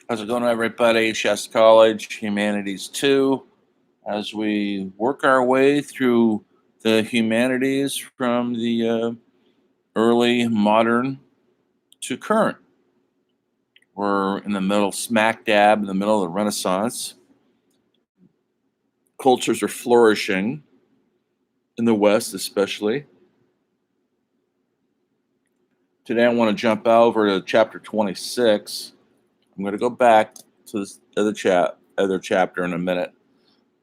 How's it going, everybody? Shasta College, Humanities 2, as we work our way through the humanities from the early modern to current. We're in the middle, smack dab in the middle of the Renaissance. Cultures are flourishing in the West, especially. Today, I want to jump over to chapter 26. I'm going to go back to this other chapter in a minute.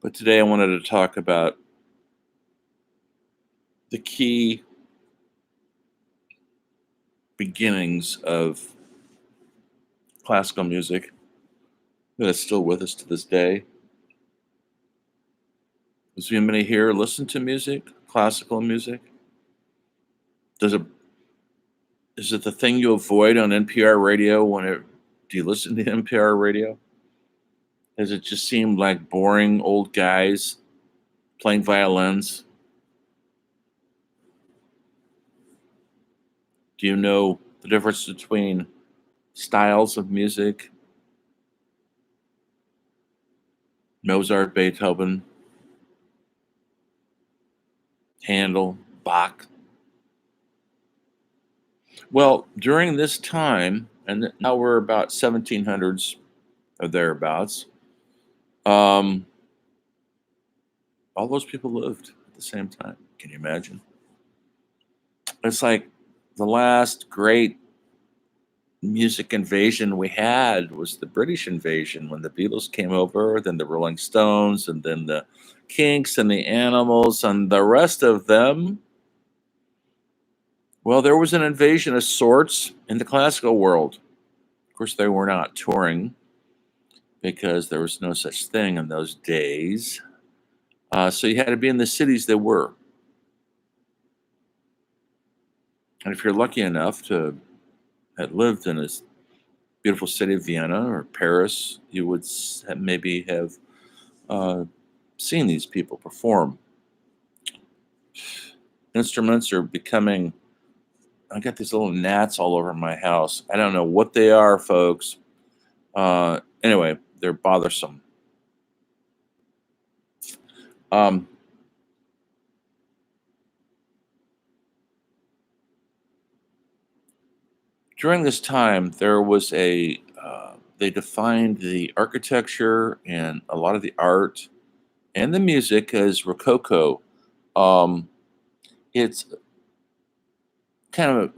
But today I wanted to talk about the key beginnings of classical music that is still with us to this day. Does anybody here listen to music, classical music? Is it the thing you avoid on NPR radio do you listen to NPR radio? Does it just seem like boring old guys playing violins? Do you know the difference between styles of music? Mozart, Beethoven, Handel, Bach. Well, during this time, and now we're about 1700s or thereabouts, all those people lived at the same time. Can you imagine? It's like the last great music invasion we had was the British invasion when the Beatles came over, then the Rolling Stones, and then the Kinks and the Animals and the rest of them. Well, there was an invasion of sorts in the classical world. Of course, they were not touring because there was no such thing in those days. So you had to be in the cities they were. And if you're lucky enough to have lived in this beautiful city of Vienna or Paris, you would maybe have seen these people perform. Instruments are becoming, I got these little gnats all over my house. I don't know what they are, folks. Anyway, they're bothersome. During this time, there was they defined the architecture and a lot of the art and the music as Rococo. Um, its kind of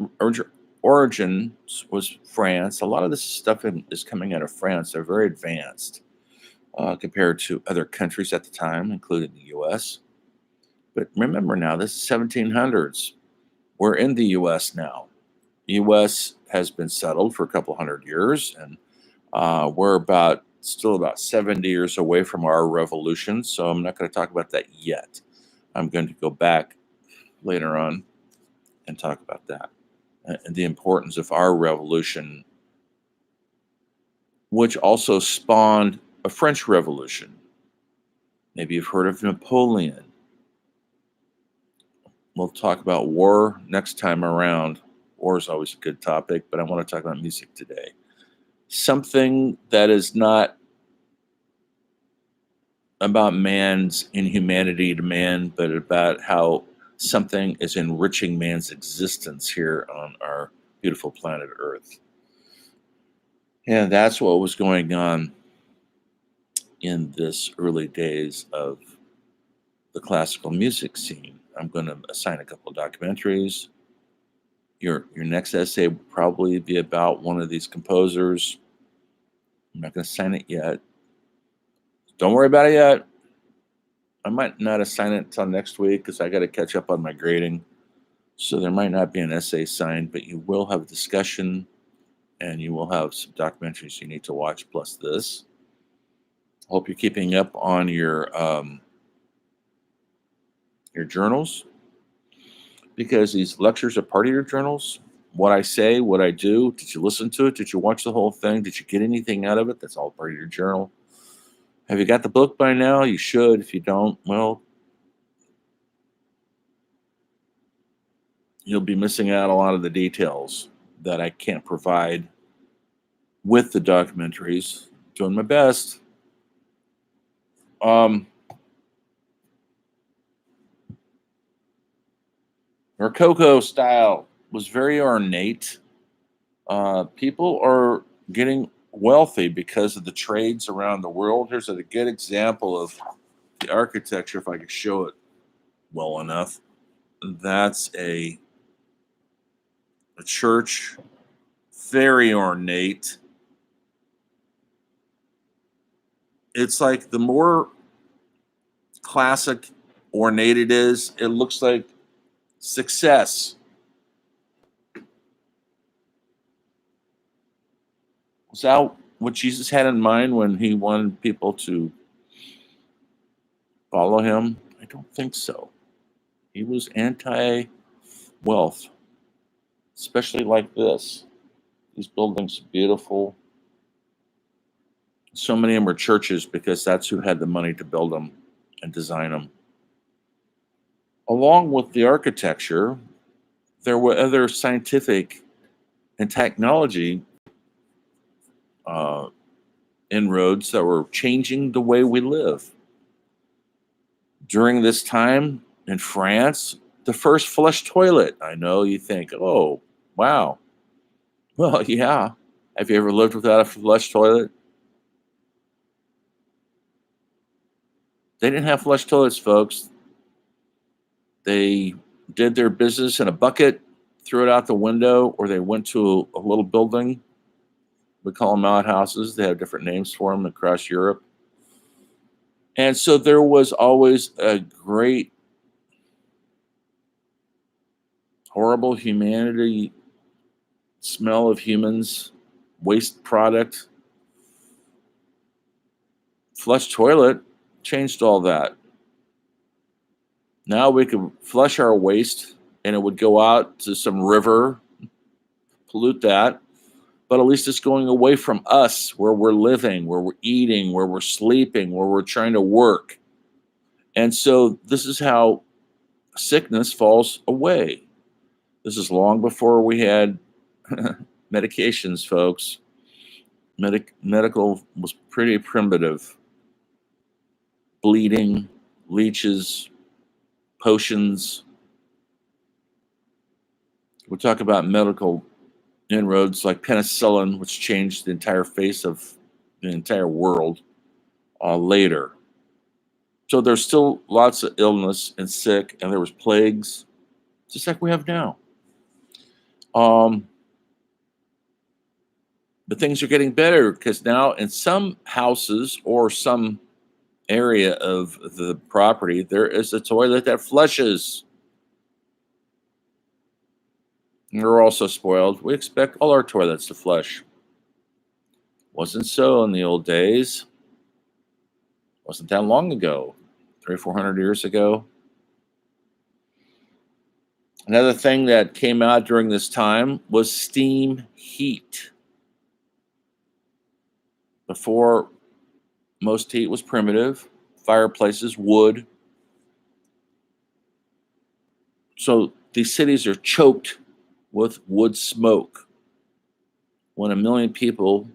origins was France. A lot of this stuff is coming out of France. They're very advanced compared to other countries at the time, including the U.S. But remember now, this is 1700s. We're in the U.S. now. The U.S. has been settled for a couple hundred years, and we're still about 70 years away from our revolution. So I'm not going to talk about that yet. I'm going to go back later on and talk about that and the importance of our revolution, which also spawned a French Revolution. Maybe you've heard of Napoleon. We'll talk about war next time around. War is always a good topic, but I want to talk about music today. Something that is not about man's inhumanity to man, but about how something is enriching man's existence here on our beautiful planet Earth. And that's what was going on in this early days of the classical music scene. I'm going to assign a couple of documentaries. Your next essay will probably be about one of these composers. I'm not going to assign it yet. Don't worry about it yet. I might not assign it until next week because I got to catch up on my grading. So there might not be an essay signed, but you will have a discussion and you will have some documentaries you need to watch plus this. Hope you're keeping up on your journals, because these lectures are part of your journals. What I say, what I do, did you listen to it? Did you watch the whole thing? Did you get anything out of it? That's all part of your journal. Have you got the book by now? You should. If you don't, well, you'll be missing out a lot of the details that I can't provide with the documentaries. Doing my best. Um, Rococo style was very ornate. People are getting wealthy because of the trades around the world. Here's a good example of the architecture, if I could show it well enough. That's a church, very ornate. It's like the more classic ornate it is, it looks like success. Was that what Jesus had in mind when he wanted people to follow him? I don't think so. He was anti wealth, especially like this. These buildings are beautiful. So many of them were churches because that's who had the money to build them and design them. Along with the architecture, there were other scientific and technology uh, inroads that were changing the way we live. During this time in France, the first flush toilet. I know you think, oh, wow. Well, yeah. Have you ever lived without a flush toilet? They didn't have flush toilets, folks. They did their business in a bucket, threw it out the window, or they went to a little building. We call them outhouses. They have different names for them across Europe. And so there was always a great, horrible humanity smell of humans, waste product. Flush toilet changed all that. Now we could flush our waste and it would go out to some river, pollute that. But at least it's going away from us where we're living, where we're eating, where we're sleeping, where we're trying to work. And so this is how sickness falls away. This is long before we had medications, folks. Medical was pretty primitive. Bleeding, leeches, potions. We'll talk about medical inroads like penicillin, which changed the entire face of the entire world later. So there's still lots of illness and sick, and there was plagues, just like we have now. Um, but things are getting better because now in some houses or some area of the property, there is a toilet that flushes. And we're also spoiled. We expect all our toilets to flush. Wasn't so in the old days. Wasn't that long ago, 300-400 years ago. Another thing that came out during this time was steam heat. Before, most heat was primitive, fireplaces, wood. So these cities are choked with wood smoke. When 1 million people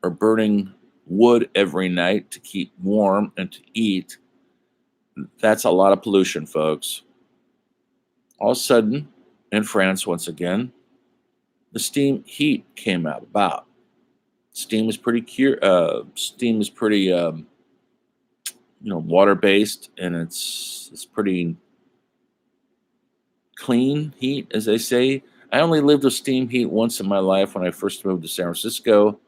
are burning wood every night to keep warm and to eat, that's a lot of pollution, folks. All of a sudden, in France, once again, the steam heat came out about. Steam is pretty water based, and it's pretty clean heat, as they say. I only lived with steam heat once in my life when I first moved to San Francisco.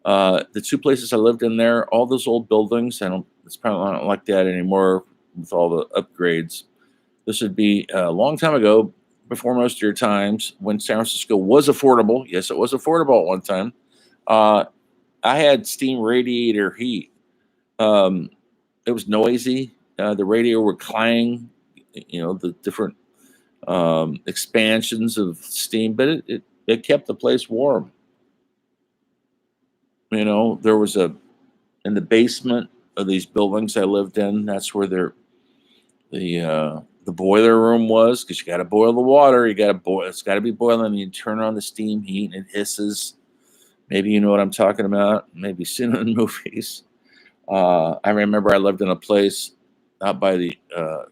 The two places I lived in there, all those old buildings, it's probably not like that anymore with all the upgrades. This would be a long time ago, before most of your times, when San Francisco was affordable. Yes, it was affordable at one time. I had steam radiator heat. It was noisy. The radio would clang, the different expansions of steam, but it kept the place warm. There was in the basement of these buildings I lived in, that's where the boiler room was, because you got to boil the water. It's got to be boiling. You turn on the steam heat and it hisses. Maybe you know what I'm talking about. Maybe seen it in movies. I remember I lived in a place out by the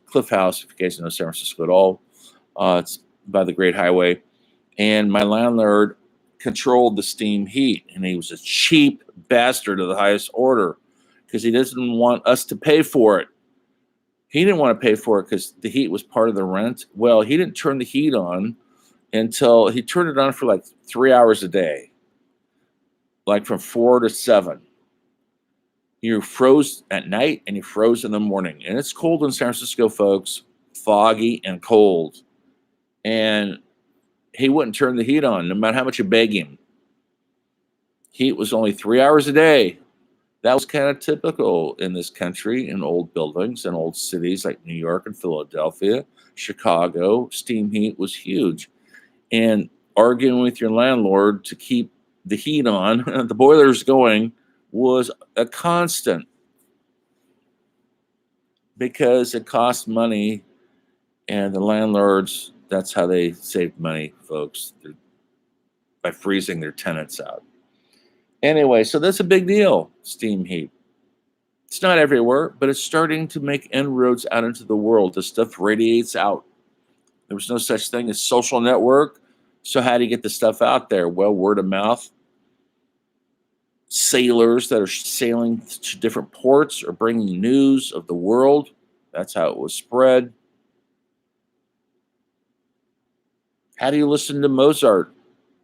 Cliff House, if you guys know San Francisco at all. It's by the Great Highway. And my landlord controlled the steam heat, and he was a cheap bastard of the highest order because he doesn't want us to pay for it. He didn't want to pay for it because the heat was part of the rent. Well, he didn't turn the heat on until he turned it on for like 3 hours a day, like from 4 to 7. You froze at night and you froze in the morning. And it's cold in San Francisco, folks, foggy and cold. And he wouldn't turn the heat on no matter how much you beg him. Heat was only 3 hours a day. That was kind of typical in this country in old buildings and old cities like New York and Philadelphia, Chicago. Steam heat was huge. And arguing with your landlord to keep the heat on, the boilers going, was a constant because it cost money, and the landlords, that's how they save money, folks, by freezing their tenants out. Anyway, so that's a big deal, steam heat. It's not everywhere, but it's starting to make inroads out into the world. The stuff radiates out. There was no such thing as social network. So how do you get the stuff out there? Well, word of mouth. Sailors that are sailing to different ports are bringing news of the world. That's how it was spread. How do you listen to Mozart?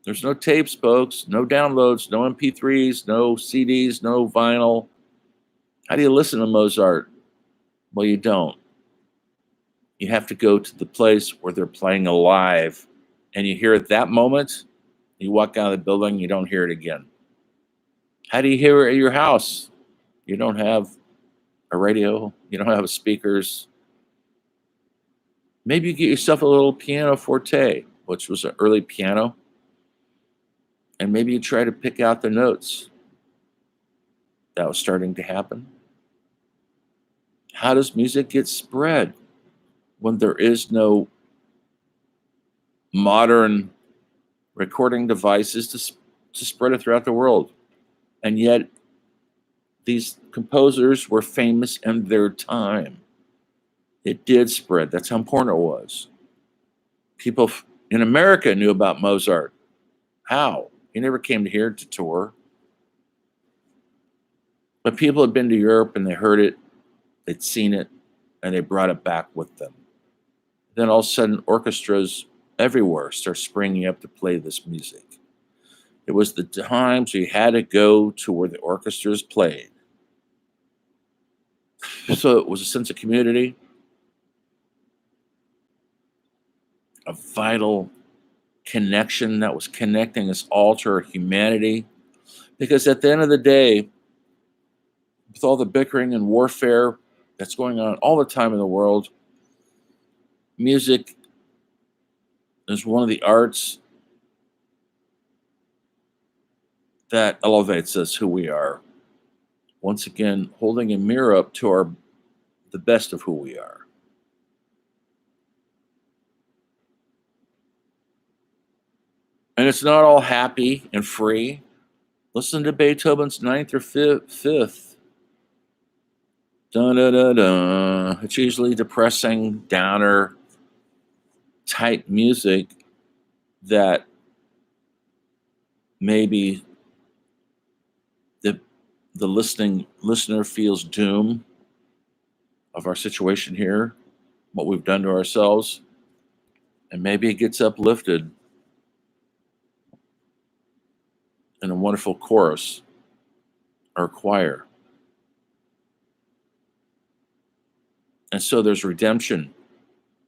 There's no tapes, folks, no downloads, no MP3s, no CDs, no vinyl. How do you listen to Mozart? Well, you don't. You have to go to the place where they're playing live, and you hear it that moment. You walk out of the building, you don't hear it again. How do you hear it at your house? You don't have a radio, you don't have speakers. Maybe you get yourself a little piano forte, which was an early piano, and maybe you try to pick out the notes. That was starting to happen. How does music get spread when there is no modern recording devices to spread it throughout the world? And yet, these composers were famous in their time. It did spread. That's how important it was. People in America knew about Mozart. How? He never came here to tour. But people had been to Europe and they heard it, they'd seen it, and they brought it back with them. Then all of a sudden, orchestras everywhere start springing up to play this music. It was the times you had to go to where the orchestras played. So it was a sense of community, a vital connection that was connecting us all to our humanity. Because at the end of the day, with all the bickering and warfare that's going on all the time in the world, music is one of the arts that elevates us who we are. Once again, holding a mirror up to the best of who we are. And it's not all happy and free. Listen to Beethoven's Ninth or Fifth. Da da da da. It's usually depressing, downer type music that maybe the listener feels doom of our situation here, what we've done to ourselves, and maybe it gets uplifted in a wonderful chorus or choir. And so there's redemption,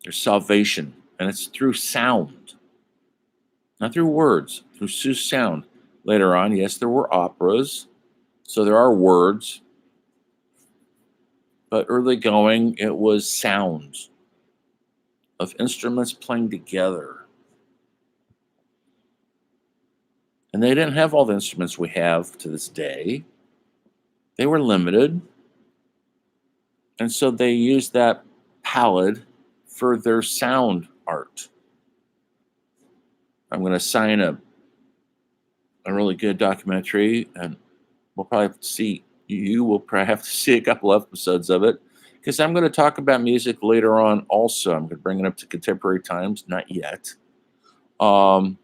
there's salvation, and it's through sound, not through words, through sound. Later on, yes, there were operas, so there are words, but early going, it was sounds of instruments playing together. And they didn't have all the instruments we have to this day. They were limited. And so they used that palette for their sound art. I'm going to assign a a really good documentary, and we'll probably have to see. You will probably have to see a couple episodes of it because I'm going to talk about music later on. Also, I'm going to bring it up to contemporary times. Not yet. Um,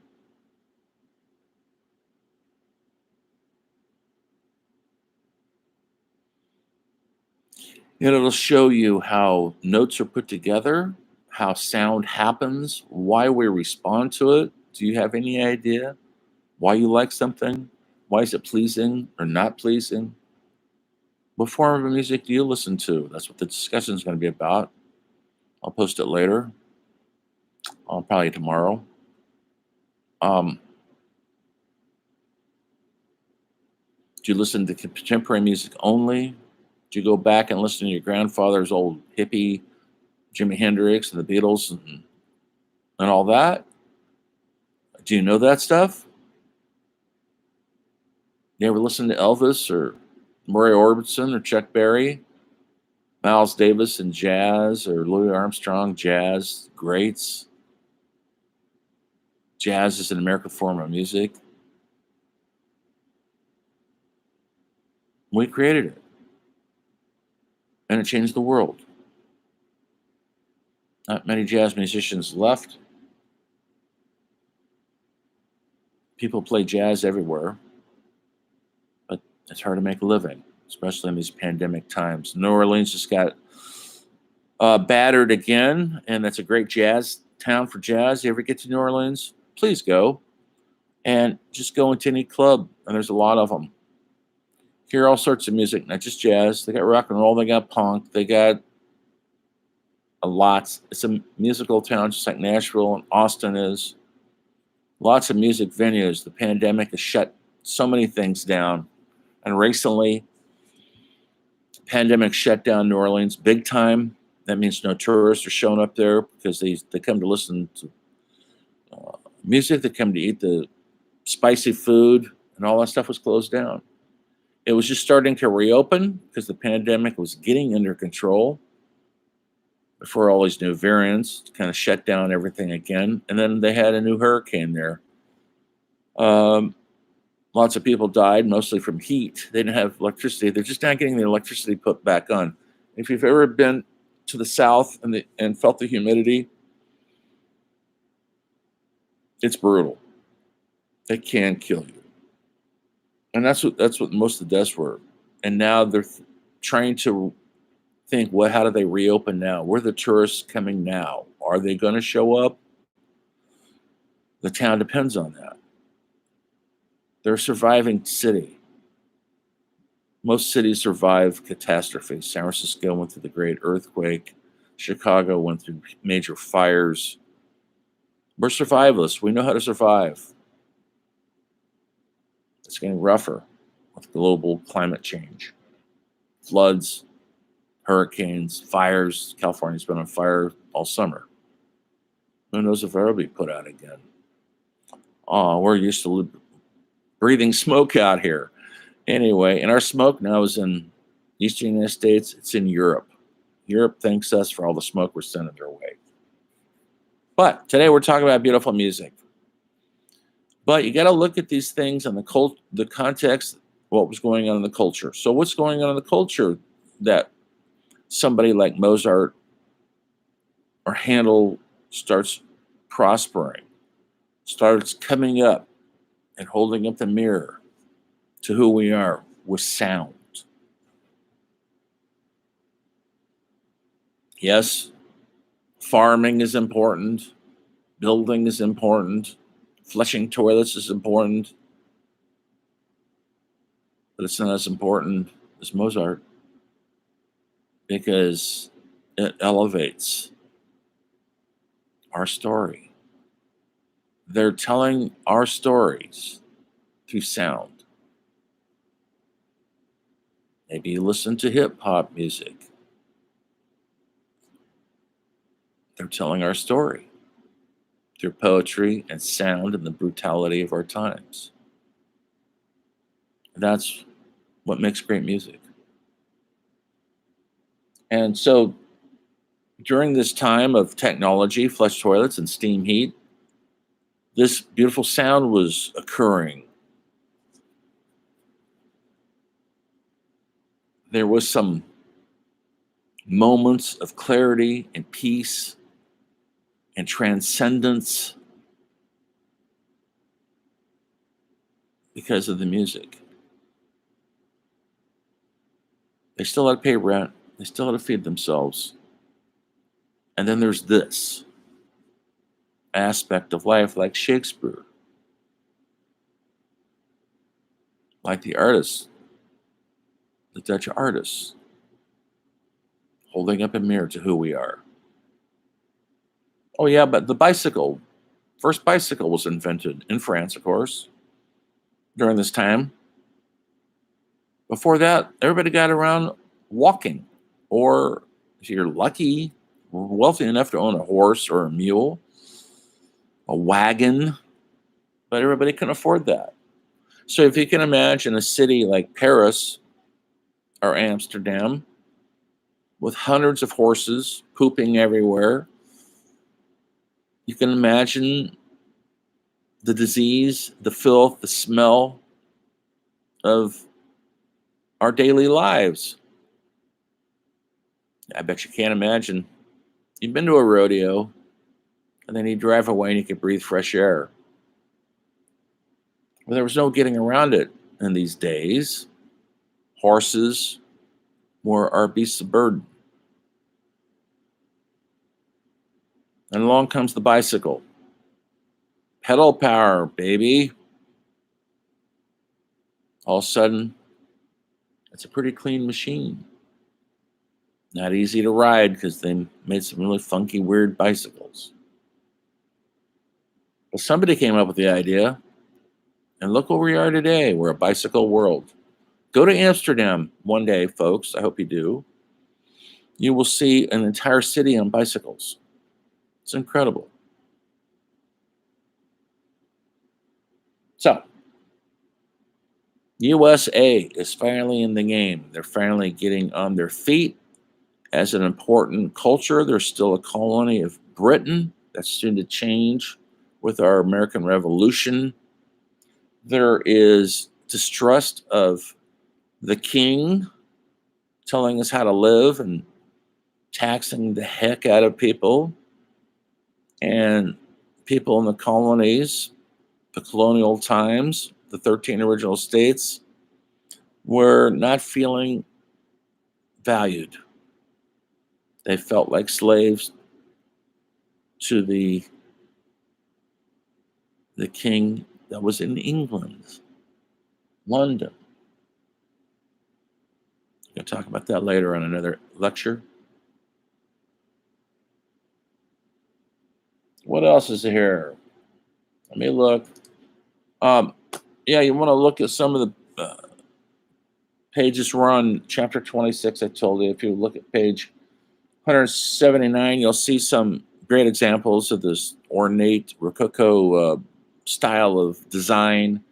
and it'll show you how notes are put together, how sound happens, why we respond to it. Do you have any idea why you like something? Why is it pleasing or not pleasing? What form of music do you listen to? That's what the discussion is going to be about. I'll post it later, probably tomorrow. Um, do you listen to contemporary music only? Do you go back and listen to your grandfather's old hippie Jimi Hendrix and the Beatles and all that? Do you know that stuff? You ever listen to Elvis or Murray Orbison or Chuck Berry, Miles Davis and jazz, or Louis Armstrong jazz greats? Jazz is an American form of music. We created it, and it changed the world. Not many jazz musicians left. People play jazz everywhere, but it's hard to make a living, especially in these pandemic times. New Orleans just got battered again, and that's a great jazz town for jazz. You ever get to New Orleans? Please go and just go into any club, and there's a lot of them. Hear all sorts of music, not just jazz. They got rock and roll, they got punk, they got a lot. It's a musical town, just like Nashville and Austin is. Lots of music venues. The pandemic has shut so many things down, and recently, the pandemic shut down New Orleans big time. That means no tourists are showing up there because they come to listen to music, they come to eat the spicy food, and all that stuff was closed down. It was just starting to reopen because the pandemic was getting under control before all these new variants kind of shut down everything again. And then they had a new hurricane there. Um, Lots of people died, mostly from heat. They didn't have electricity. They're just not getting the electricity put back on. If you've ever been to the south and felt the humidity, it's brutal. It can kill you, and that's what most of the deaths were. And now they're trying to think, well, how do they reopen now? Where are the tourists coming now? Are they going to show up? The town depends on that. They're a surviving city. Most cities survive catastrophes. San Francisco went through the great earthquake. Chicago went through major fires. We're survivalists. We know how to survive. It's getting rougher with global climate change. Floods, hurricanes, fires. California's been on fire all summer. Who knows if it'll be put out again? We're used to breathing smoke out here. Anyway, and our smoke now is in Eastern United States. It's in Europe. Europe thanks us for all the smoke we're sending their way. But today we're talking about beautiful music. But you got to look at these things in the context, what was going on in the culture. So what's going on in the culture that somebody like Mozart or Handel starts prospering, starts coming up and holding up the mirror to who we are with sound? Yes, farming is important, building is important, flushing toilets is important, but it's not as important as Mozart because it elevates our story. They're telling our stories through sound. Maybe you listen to hip hop music. They're telling our story through poetry and sound and the brutality of our times. That's what makes great music. And so during this time of technology, flush toilets, and steam heat, this beautiful sound was occurring there was some moments of clarity and peace and transcendence because of the music. They still had to pay rent. They still had to feed themselves. And then there's this aspect of life, like Shakespeare, like the artists, the Dutch artists, holding up a mirror to who we are. Oh, yeah, but the bicycle, first bicycle was invented in France, of course, during this time. Before that, everybody got around walking, or if you're lucky, wealthy enough to own a horse or a mule, a wagon, but everybody couldn't afford that. So if you can imagine a city like Paris or Amsterdam with hundreds of horses pooping everywhere, you can imagine the disease, the filth, the smell of our daily lives. I bet you can't imagine. You've been to a rodeo, and then you drive away and you can breathe fresh air. Well, there was no getting around it in these days. Horses were our beasts of burden. And along comes the bicycle. Pedal power, baby. All of a sudden, it's a pretty clean machine. Not easy to ride because they made some really funky, weird bicycles. But somebody came up with the idea, and look where we are today. We're a bicycle world. Go to Amsterdam one day, folks. I hope you do. You will see an entire city on bicycles. It's incredible. So, USA is finally in the game. They're finally getting on their feet as an important culture. They're still a colony of Britain. That's soon to change with our American Revolution. There is distrust of the king telling us how to live and taxing the heck out of people. And people in the colonies, the colonial times, the 13 original states, were not feeling valued. They felt like slaves to the king that was in England, London. We'll talk about that later on another lecture. What else is here? Let me look. Yeah, you want to look at some of the pages. We're on chapter 26, I told you. If you look at page 179, you'll see some great examples of this ornate Rococo style of design.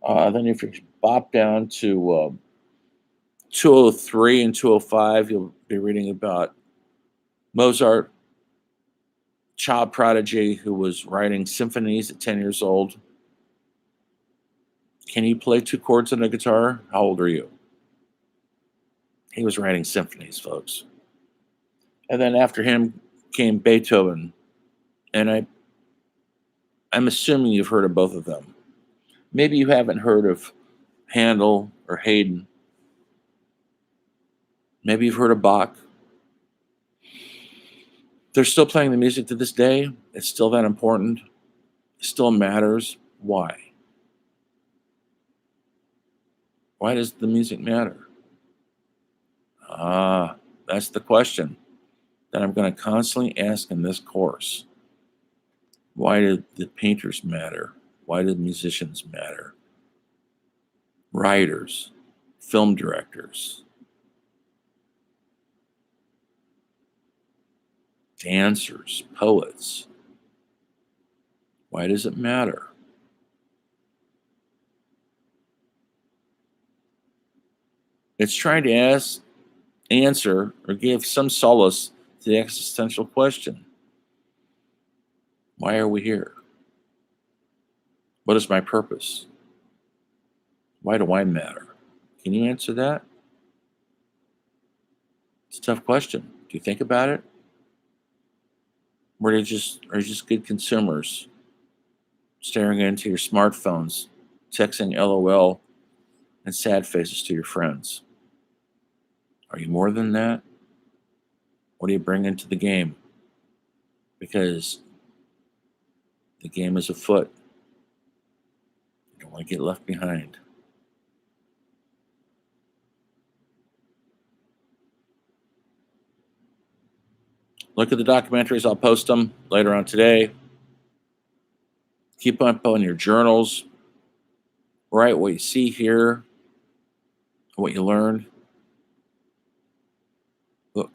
Then if you bop down to 203 and 205, you'll be reading about Mozart, child prodigy who was writing symphonies at 10 years old. Can you play two chords on a guitar? How old are you? He was writing symphonies, folks. And then after him came Beethoven. And I'm assuming you've heard of both of them. Maybe you haven't heard of Handel or Haydn. Maybe you've heard of Bach. They're still playing the music to this day. It's still that important. It still matters. Why? Why does the music matter? That's the question that I'm going to constantly ask in this course. Why did the painters matter? Why did musicians matter? Writers, film directors, dancers, poets. Why does it matter? It's trying to answer or give some solace to the existential question. Why are we here? What is my purpose? Why do I matter? Can you answer that? It's a tough question. Do you think about it? Or are you just good consumers staring into your smartphones, texting LOL and sad faces to your friends? Are you more than that? What do you bring into the game? Because the game is afoot. You don't want to get left behind. Look at the documentaries. I'll post them later on today. Keep up on your journals. Write what you see here, what you learned. Look,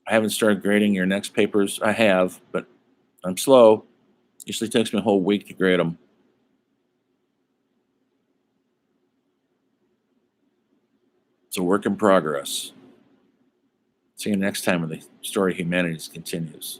I haven't started grading your next papers. I have, but I'm slow. Usually takes me a whole week to grade them. It's a work in progress. See you next time when the story of humanities continues.